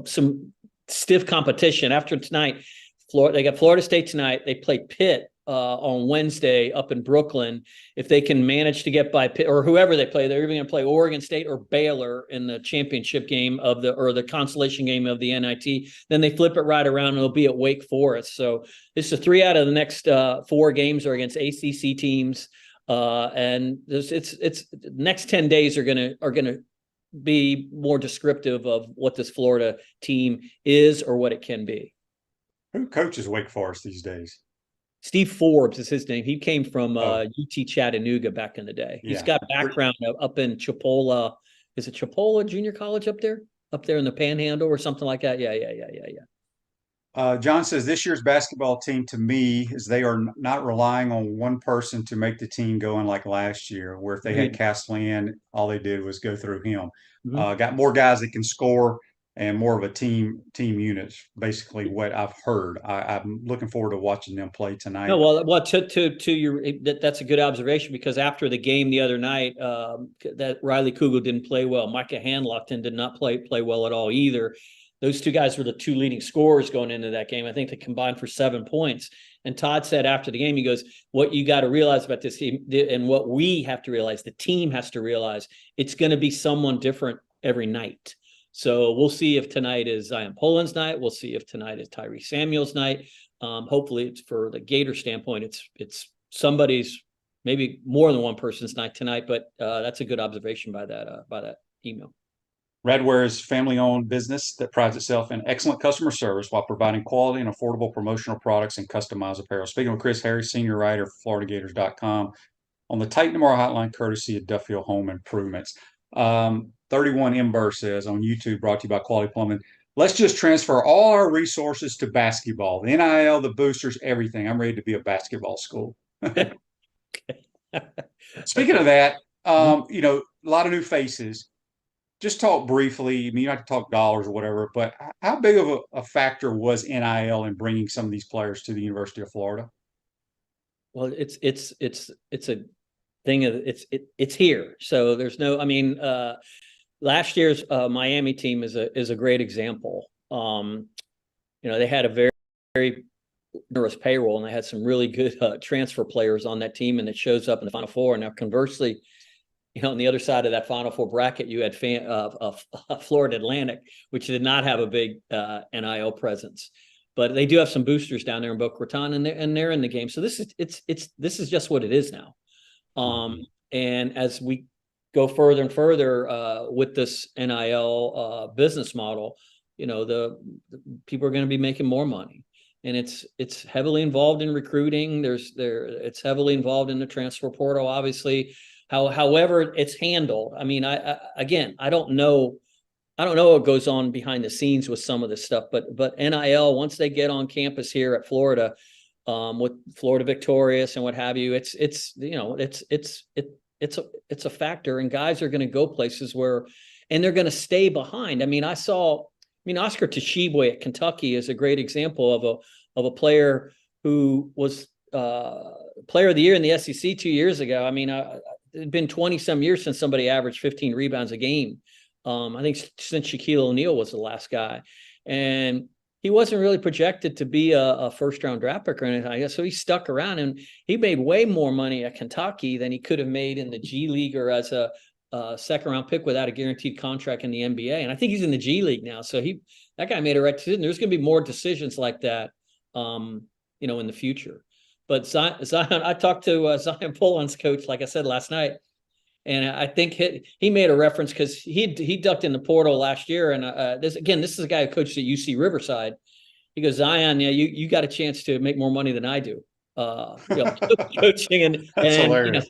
some stiff competition. After tonight, they got Florida State tonight. They play Pitt on Wednesday up in Brooklyn. If they can manage to get by Pitt or whoever they play, they're even going to play Oregon State or Baylor in the championship game or the consolation game of the NIT. Then they flip it right around and it'll be at Wake Forest. So this is 3 out of the next 4 games are against ACC teams. And it's next 10 days are gonna be more descriptive of what this Florida team is or what it can be. Who coaches Wake Forest these days? Steve Forbes is his name. He came from UT Chattanooga back in the day. Yeah. He's got background up in Chipola. Is it Chipola Junior College up there in the Panhandle or something like that? Yeah. John says this year's basketball team to me is they are not relying on one person to make the team go in like last year, where if they had Castellan, all they did was go through him. Got more guys that can score and more of a team unit. Basically, what I've heard. I'm looking forward to watching them play tonight. No, well, to your that's a good observation, because after the game the other night, that Riley Kugel didn't play well. Micah Handlockton did not play well at all either. Those 2 guys were the 2 leading scorers going into that game. I think they combined for 7 points. And Todd said after the game, he goes, what you got to realize about this team, and what we have to realize, the team has to realize, it's going to be someone different every night. So we'll see if tonight is Zion Pullen's night. We'll see if tonight is Tyree Samuel's night. Hopefully it's, for the Gator standpoint, it's somebody's, maybe more than one person's night tonight, but that's a good observation by that email. Radware is a family-owned business that prides itself in excellent customer service while providing quality and affordable promotional products and customized apparel. Speaking with Chris Harris, senior writer for FloridaGators.com, on the Titan Tomorrow hotline, courtesy of Duffield Home Improvements. 31 Ember says on YouTube, brought to you by Quality Plumbing, let's just transfer all our resources to basketball. The NIL, the boosters, everything. I'm ready to be a basketball school. Speaking of that, a lot of new faces. Just talk briefly. I mean, you don't have to talk dollars or whatever, but how big of a factor was NIL in bringing some of these players to the University of Florida? Well, it's a thing of it's here. So there's no. I mean, last year's Miami team is a great example. They had a very, very generous payroll, and they had some really good transfer players on that team, and it shows up in the Final Four. Now, conversely, on the other side of that Final Four bracket, you had Florida Atlantic, which did not have a big NIL presence, but they do have some boosters down there in Boca Raton, and they're in the game. So this is just what it is now. And as we go further and further with this NIL business model, the people are going to be making more money, and it's heavily involved in recruiting. It's heavily involved in the transfer portal, obviously. However it's handled. I mean, I don't know what goes on behind the scenes with some of this stuff, but NIL, once they get on campus here at Florida, with Florida Victorious and what have you, it's a factor, and guys are going to go places and they're going to stay behind. I mean, Oscar Tshiebwe at Kentucky is a great example of a player who was player of the year in the SEC 2 years ago. I mean, it'd been 20 some years since somebody averaged 15 rebounds a game. I think since Shaquille O'Neal was the last guy, and he wasn't really projected to be a first-round draft pick or anything, I guess. So he stuck around, and he made way more money at Kentucky than he could have made in the G League or as a second-round pick without a guaranteed contract in the NBA. And I think he's in the G League now. So that guy made a right decision. There's going to be more decisions like that, in the future. But Zion, I talked to Zion Poland's coach, like I said last night, and I think he made a reference because he ducked in the portal last year. And this is a guy who coached at UC Riverside. He goes, Zion, yeah, you got a chance to make more money than I do. Coaching and hilarious.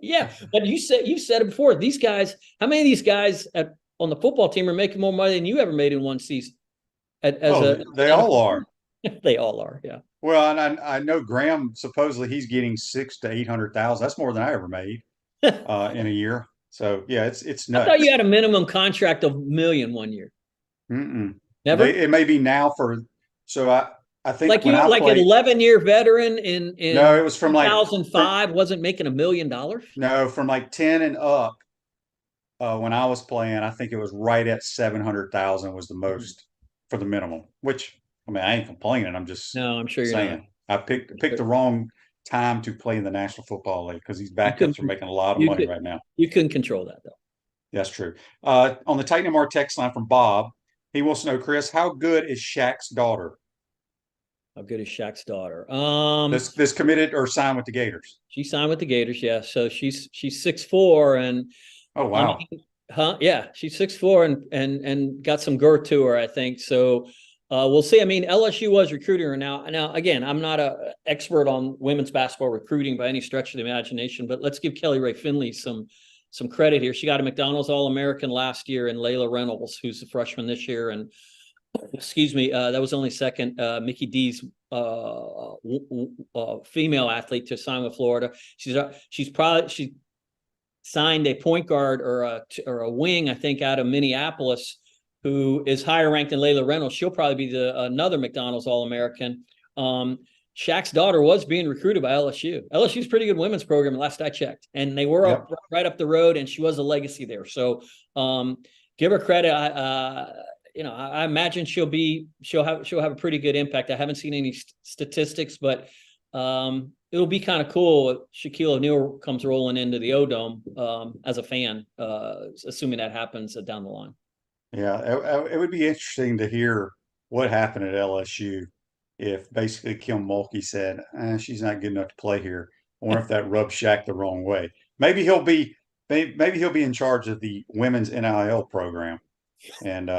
Yeah. But you said it before. These guys, how many of these guys on the football team are making more money than you ever made in one season? They all are. They all are. Yeah. Well, and I know Graham, supposedly he's getting $600,000 to $800,000. That's more than I ever made in a year. So yeah, it's nuts. I thought you had a minimum contract of $1 million 1 year. Never. It may be now so I think like an 11-year veteran in no, it was from 2005 wasn't making $1 million. No, from like 10 and up. When I was playing, I think it was right at 700,000 was the most for the minimum. Which, I mean, I ain't complaining. I'm just I'm sure you're saying not. I picked the wrong time to play in the National Football League because these backups are making a lot of money right now. You couldn't control that though. That's true. On the Titan MR text line from Bob, he wants to know, Chris, how good is Shaq's daughter? How good is Shaq's daughter? This committed or signed with the Gators. She signed with the Gators, yeah. So she's 6'4" and oh wow. Yeah, she's 6'4" and got some girth to her, I think. So we'll see. I mean, LSU was recruiting her now. Now, again, I'm not an expert on women's basketball recruiting by any stretch of the imagination, but let's give Kelly Ray Finley some credit here. She got a McDonald's All-American last year, and Layla Reynolds, who's a freshman this year, and that was only second. Mickey D's female athlete to sign with Florida. She signed a point guard or a wing, I think, out of Minneapolis, who is higher ranked than Layla Reynolds. She'll probably be another McDonald's All-American. Shaq's daughter was being recruited by LSU. LSU's a pretty good women's program last I checked, and they were right up the road, and she was a legacy there. So give her credit. I imagine she'll have a pretty good impact. I haven't seen any statistics, but it'll be kind of cool. Shaquille O'Neal comes rolling into the O-Dome as a fan, assuming that happens down the line. Yeah, it would be interesting to hear what happened at LSU if basically Kim Mulkey said, she's not good enough to play here. I wonder if that rubbed Shaq the wrong way. Maybe he'll be in charge of the women's NIL program, and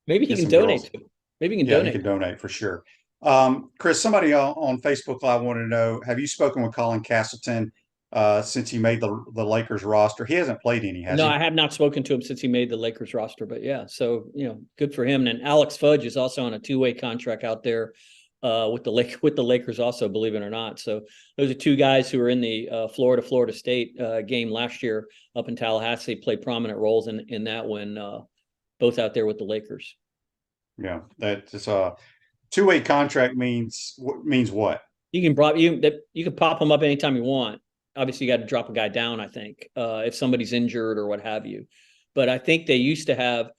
maybe he can donate to it. Maybe he can donate. He can donate for sure. Chris, somebody on Facebook Live wanted to know, have you spoken with Colin Castleton since he made the Lakers roster? He hasn't played any, has he? No, I have not spoken to him since he made the Lakers roster, but yeah, so, good for him. And Alex Fudge is also on a 2-way contract out there with the Lakers also, believe it or not. So those are two guys who were in the Florida State game last year up in Tallahassee, played prominent roles in that when both out there with the Lakers. Yeah, that's a 2-way contract means what? You can pop them up anytime you want. Obviously, you got to drop a guy down, I think, if somebody's injured or what have you. But I think they used to have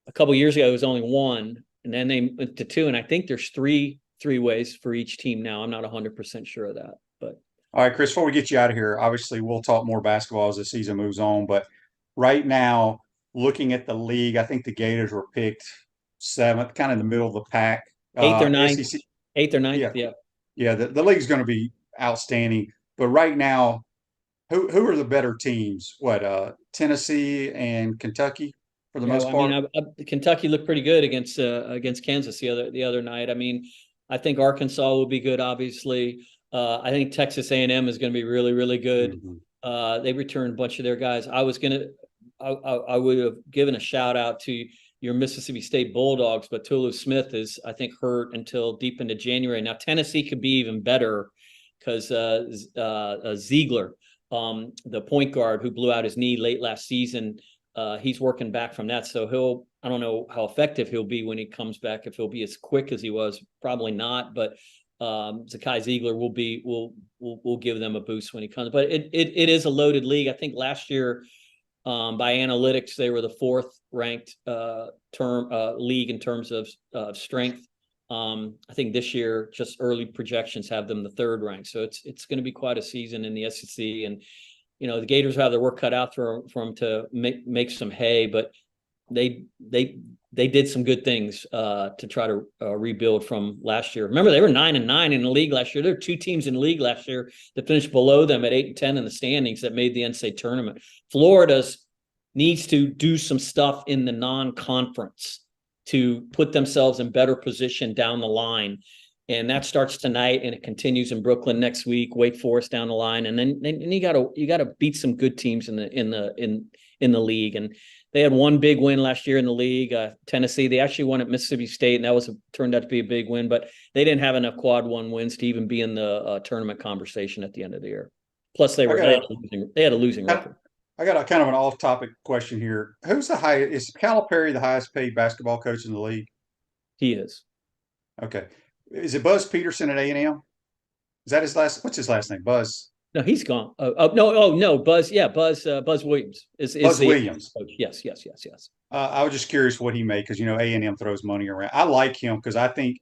a couple of years ago, it was only one, and then they went to two, and I think there's three ways for each team now. I'm not 100% sure of that. But all right, Chris, before we get you out of here, obviously we'll talk more basketball as the season moves on. But right now, looking at the league, I think the Gators were picked 7th, kind of in the middle of the pack. 8th or 9th. SEC, 8th or 9th, yeah. Yeah, the league's going to be outstanding. But right now, Who are the better teams? What, Tennessee and Kentucky for the Yeah, most well, part? I mean, Kentucky looked pretty good against Kansas the other night. I mean, I think Arkansas will be good. Obviously, I think Texas A&M is going to be really, really good. They returned a bunch of their guys. I would have given a shout out to your Mississippi State Bulldogs, but Tulu Smith is, I think, hurt until deep into January. Now Tennessee could be even better because Ziegler, the point guard who blew out his knee late last season, he's working back from that. So I don't know how effective he'll be when he comes back. If he'll be as quick as he was, probably not. But Zakai Ziegler will give them a boost when he comes. But it is a loaded league. I think last year, by analytics, they were the fourth ranked league in terms of strength. I think this year, just early projections have them the third rank. So it's going to be quite a season in the SEC. And the Gators have their work cut out for them to make some hay, but they did some good things to try to rebuild from last year. Remember, they were 9-9 in the league last year. There were two teams in the league last year that finished below them at 8-10 in the standings that made the NCAA tournament. Florida's needs to do some stuff in the non-conference to put themselves in better position down the line. And that starts tonight, and it continues in Brooklyn next week. Wake Forest down the line, and then you got to beat some good teams in the league. And they had one big win last year in the league. Tennessee, they actually won at Mississippi State, and that turned out to be a big win. But they didn't have enough quad one wins to even be in the tournament conversation at the end of the year. Plus, they had a losing record. I got a kind of an off-topic question here. Who's the highest? Is Calipari the highest-paid basketball coach in the league? He is. Okay. Is it Buzz Peterson at A&M? Is that his last? What's his last name? Buzz. No, he's gone. No, Buzz. Yeah, Buzz Williams is Buzz Williams. Coach. Yes. I was just curious what he made because A&M throws money around. I like him because I think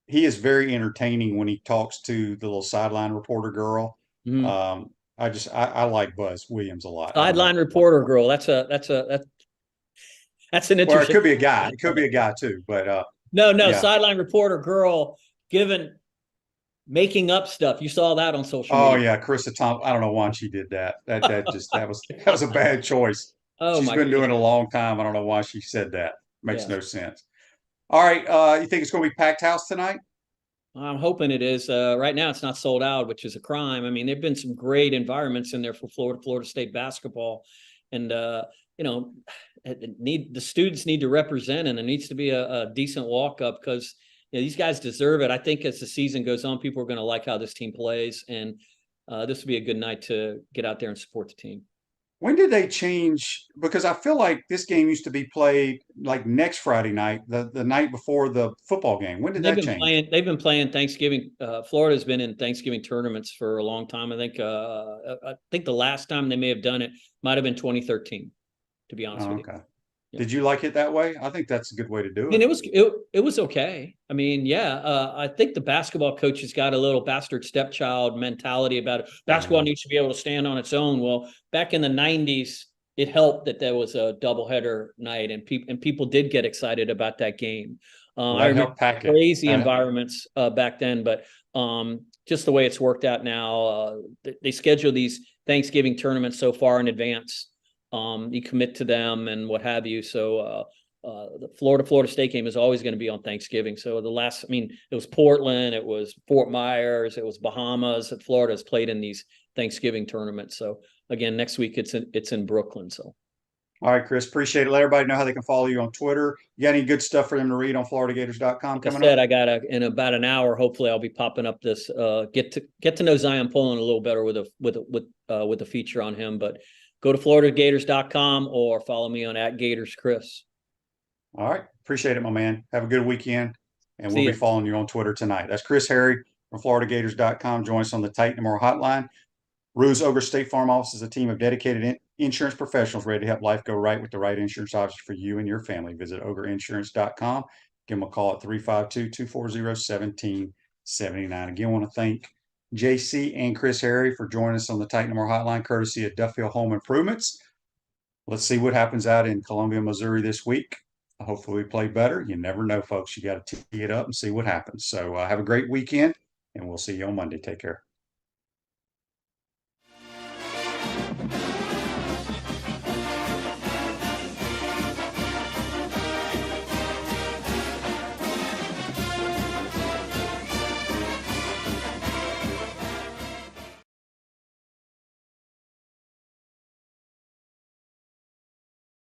he is very entertaining when he talks to the little sideline reporter girl. Mm-hmm. I like Buzz Williams a lot. Sideline reporter girl. That's an interesting. Well, it could be a guy. It could be a guy too. But no. Yeah. Sideline reporter girl making up stuff. You saw that on social media. Oh yeah, Carissa Thompson. I don't know why she did that. That was a bad choice. She's been doing it a long time. I don't know why she said that. Makes no sense. All right. You think it's going to be packed house tonight? I'm hoping it is. Right now, it's not sold out, which is a crime. I mean, there've been some great environments in there for Florida State basketball, and the students need to represent, and there needs to be a decent walk up because these guys deserve it. I think as the season goes on, people are going to like how this team plays, and this will be a good night to get out there and support the team. When did they change? Because I feel like this game used to be played like next Friday night, the night before the football game. When did that change? They've been playing Thanksgiving. Florida's been in Thanksgiving tournaments for a long time. I think the last time they may have done it might have been 2013, to be honest with you. Okay. Yeah. Did you like it that way? I think that's a good way to do it. I mean, it was okay. I mean, I think the basketball coaches got a little bastard stepchild mentality about it. Basketball needs to be able to stand on its own. Well, back in the 90s, it helped that there was a doubleheader night, and people did get excited about that game. I remember crazy environments back then, but just the way it's worked out now, they schedule these Thanksgiving tournaments so far in advance. You commit to them and what have you. So the Florida State game is always going to be on Thanksgiving. So it was Portland, it was Fort Myers, it was Bahamas. Florida's played in these Thanksgiving tournaments. So again, next week it's in Brooklyn. So. All right, Chris, appreciate it. Let everybody know how they can follow you on Twitter. You got any good stuff for them to read on FloridaGators.com coming up? I got in about an hour. Hopefully, I'll be popping up this get to know Zion Pullen a little better with a feature on him. But go to FloridaGators.com or follow me on @GatorsChris. All right, appreciate it, my man. Have a good weekend, and we'll be following you on Twitter tonight. That's Chris Harry from FloridaGators.com. Join us on the Titan Tomorrow Hotline. Ruse Ogre State Farm Office is a team of dedicated insurance professionals ready to help life go right with the right insurance options for you and your family. Visit OgreInsurance.com. Give them a call at 352-240-1779. Again, I want to thank JC and Chris Harry for joining us on the Titan Tomorrow Hotline, courtesy of Duffield Home Improvements. Let's see what happens out in Columbia, Missouri this week. Hopefully we play better. You never know, folks. You got to tee it up and see what happens. So have a great weekend, and we'll see you on Monday. Take care.